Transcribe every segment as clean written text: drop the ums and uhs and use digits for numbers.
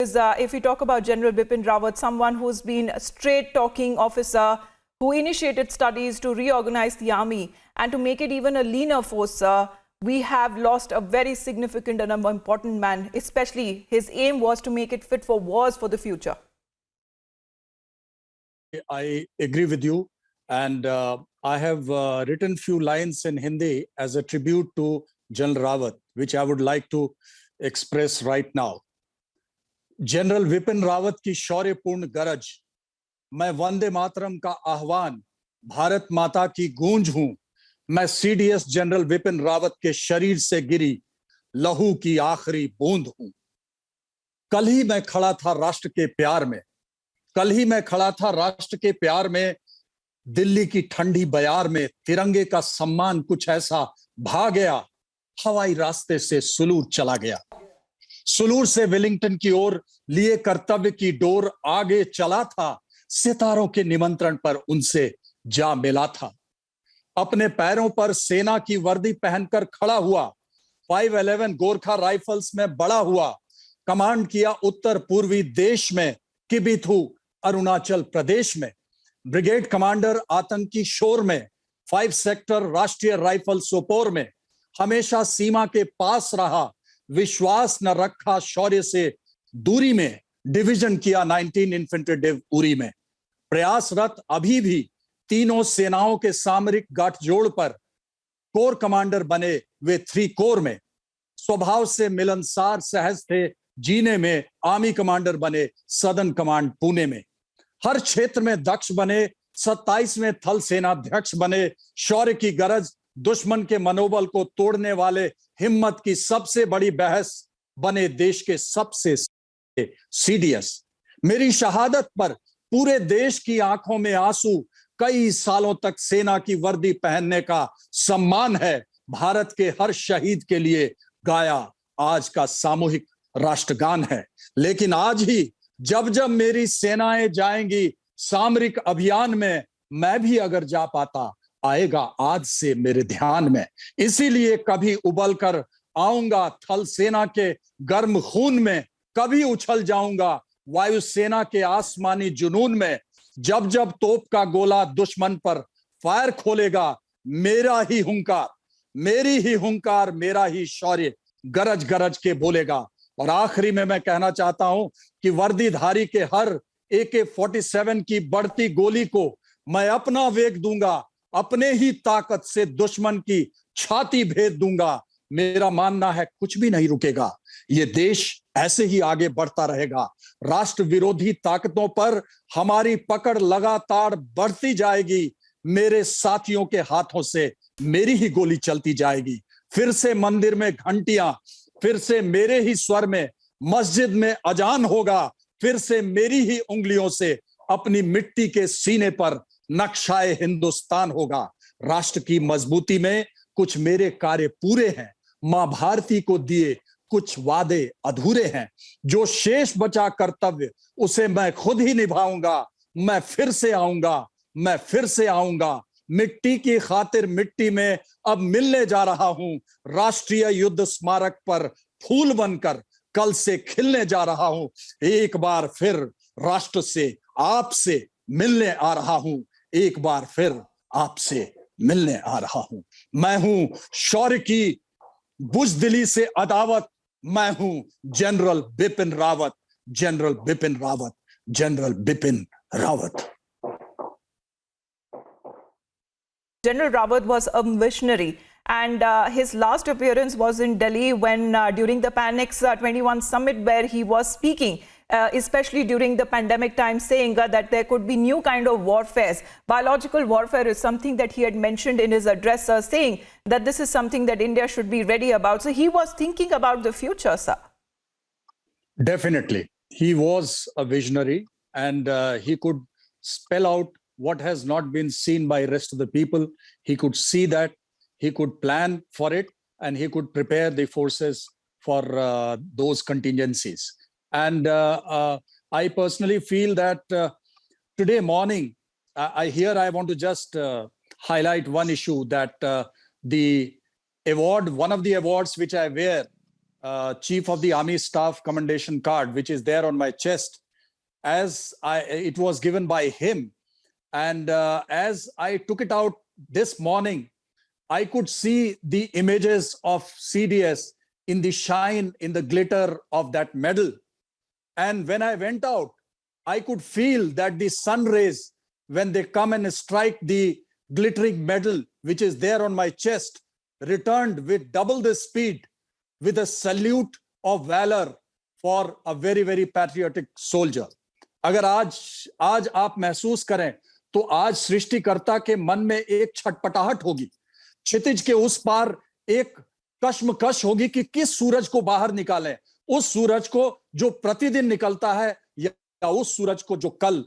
is if we talk about General Bipin Rawat, someone who's been a straight-talking officer who initiated studies to reorganize the army and to make it even a leaner force, we have lost a very significant and important man, especially his aim was to make it fit for wars for the future. I agree with you, and I have written few lines in Hindi as a tribute to General Rawat, which I would like to express right now. General Vipin Rawat की शौर्यपूर्ण गरज, मैं वंदे मातरम का आह्वान, भारत माता की गूंज हूं, मैं सीडीएस जनरल विपिन रावत के शरीर से गिरी लहू की आखिरी बूंद हूं। कल ही मैं खड़ा था राष्ट्र के प्यार में, कल ही मैं खड़ा था राष्ट्र के प्यार में, दिल्ली की ठंडी बयार में तिरंगे का सम्मान कुछ ऐसा भा गया, हवाई रास्ते से सुलूर चला गया, सुलूर से वेलिंगटन की ओर लिए कर्तव्य की डोर आगे चला था, सितारों के निमंत्रण पर उनसे जा मिला था। अपने पैरों पर सेना की वर्दी पहनकर खड़ा हुआ, 511 गोरखा राइफल्स में बड़ा हुआ, कमांड किया उत्तर पूर्वी देश में, किबिथू अरुणाचल प्रदेश में, ब्रिगेड कमांडर आतंकी शोर में, 5 सेक्टर राष्ट्रीय राइफल सोपोर में, हमेशा सीमा के पास रहा, विश्वास न रखा शौर्य से दूरी में, डिवीजन किया 19 इन्फेंट्री डिव उरी में, प्रयासरत अभी भी तीनों सेनाओं के सामरिक गाठजोड़ पर, कोर कमांडर बने वे 3 कोर में, स्वभाव से मिलनसार सहज थे जीने में, आर्मी कमांडर बने सदर्न कमांड पुणे में, हर क्षेत्र में दक्ष बने, 27वें थल सेनाध्यक्ष बने, शौर्य की गरज दुश्मन के मनोबल को तोड़ने वाले हिम्मत की सबसे बड़ी बहस बने देश के सबसे सीडीएस। मेरी शहादत पर पूरे देश की आंखों में आंसू, कई सालों तक सेना की वर्दी पहनने का सम्मान है, भारत के हर शहीद के लिए गाया आज का सामूहिक राष्ट्रगान है। लेकिन आज ही जब जब मेरी सेनाएं जाएंगी सामरिक अभियान में, मैं भी अगर जा पाता आएगा आज से मेरे ध्यान में, इसीलिए कभी उबल कर आऊंगा थल सेना के गर्म खून में, कभी उछल जाऊंगा वायुसेना के आसमानी जुनून में, जब जब तोप का गोला दुश्मन पर फायर खोलेगा, मेरा ही हुंकार, मेरी ही हुंकार, मेरा ही शौर्य गरज गरज के बोलेगा। और आखिरी में मैं कहना चाहता हूं कि वर्दीधारी के हर AK-47 की बढ़ती गोली को मैं अपना वेग दूंगा, अपने ही ताकत से दुश्मन की छाती भेद दूंगा। मेरा मानना है कुछ भी नहीं रुकेगा, ये देश ऐसे ही आगे बढ़ता रहेगा। राष्ट्र विरोधी ताकतों पर हमारी पकड़ लगातार बढ़ती जाएगी, मेरे साथियों के हाथों से मेरी ही गोली चलती जाएगी। फिर से मंदिर में घंटियां, फिर से मेरे ही स्वर में मस्जिद में अजान होगा, फिर से मेरी ही उंगलियों से अपनी मिट्टी के सीने पर नक्शाए हिंदुस्तान होगा। राष्ट्र की मजबूती में कुछ मेरे कार्य पूरे हैं, मां भारती को दिए कुछ वादे अधूरे हैं, जो शेष बचा कर्तव्य उसे मैं खुद ही निभाऊंगा। मैं फिर से आऊंगा, मैं फिर से आऊंगा, मिट्टी की खातिर मिट्टी में अब मिलने जा रहा हूं, राष्ट्रीय युद्ध स्मारक पर फूल बनकर कल से खिलने जा रहा हूं। एक बार फिर राष्ट्र से आपसे मिलने आ रहा हूं, एक बार फिर आपसे मिलने आ रहा हूं। मैं हूं शौर्य की बुज़दिली से अदावत, मैं हूं general Bipin Rawat, general Bipin Rawat, general Bipin Rawat. General Rawat was a visionary, and his last appearance was in Delhi when during the Panex 21 summit, where he was speaking, especially during the pandemic time, saying that there could be new kind of warfares. Biological warfare is something that he had mentioned in his address, saying that this is something that India should be ready about. So he was thinking about the future, sir. Definitely. He was a visionary, and he could spell out what has not been seen by the rest of the people. He could see that, he could plan for it, and he could prepare the forces for those contingencies. And I personally feel that today morning, I want to just highlight one issue, that the award, one of the awards which I wear Chief of the Army Staff Commendation card, which is there on my chest, it was given by him. And as I took it out this morning, I could see the images of CDS in the shine, in the glitter of that medal. And when I went out, I could feel that the sun rays, when they come and strike the glittering medal, which is there on my chest, returned with double the speed, with a salute of valor for a very, very patriotic soldier. अगर आज आप महसूस करें तो आज सृष्टिकर्ता के मन में एक छटपटाहट होगी, क्षितिज के उस पार एक कश्मकश होगी कि किस सूरज को बाहर निकालें, उस सूरज को जो प्रतिदिन निकलता है या उस सूरज को जो कल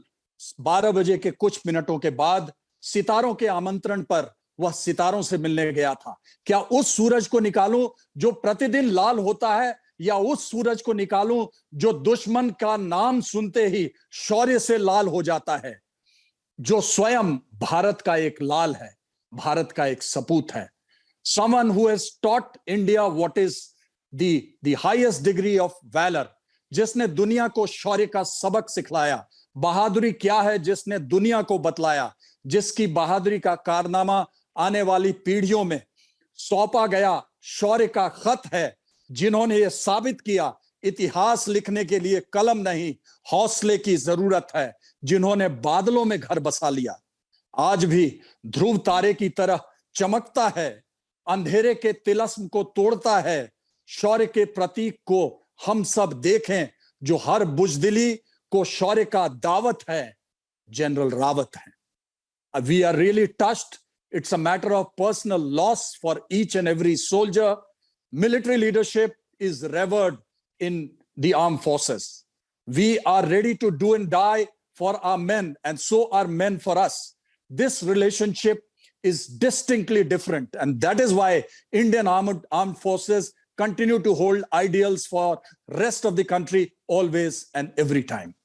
12 बजे के कुछ मिनटों के बाद सितारों के आमंत्रण पर वह सितारों से मिलने गया था। क्या उस सूरज को निकालूं जो प्रतिदिन लाल होता है, या उस सूरज को निकालूं जो दुश्मन का नाम सुनते ही शौर्य से लाल हो जाता है, जो स्वयं भारत का एक लाल है, भारत का एक सपूत है। Someone who has taught India what is the highest degree of valor, जिसने दुनिया को शौर्य का सबक सिखलाया। बहादुरी क्या है जिसने दुनिया को बतलाया, जिसकी बहादुरी का कारनामा आने वाली पीढ़ियों में सौंपा गया शौर्य का खत है, जिन्होंने ये साबित किया इतिहास लिखने के लिए कलम नहीं, हौसले की जरूरत है, जिन्होंने बादलों में घर बसा लिया। आज भी ध्रुव तारे की तरह चमकता है, अंधेरे के तिलस्म को तोड़ता है। शौर्य के प्रतीक को हम सब देखें, जो हर बुजदिली को शौर्य का दावत है, जनरल रावत है। We are really touched. It's a matter of personal loss for each and every soldier. Military leadership is revered in the armed forces. We are ready to do and die for our men, and so are men for us. This relationship is distinctly different, and that is why Indian armed forces continue to hold ideals for rest of the country always and every time.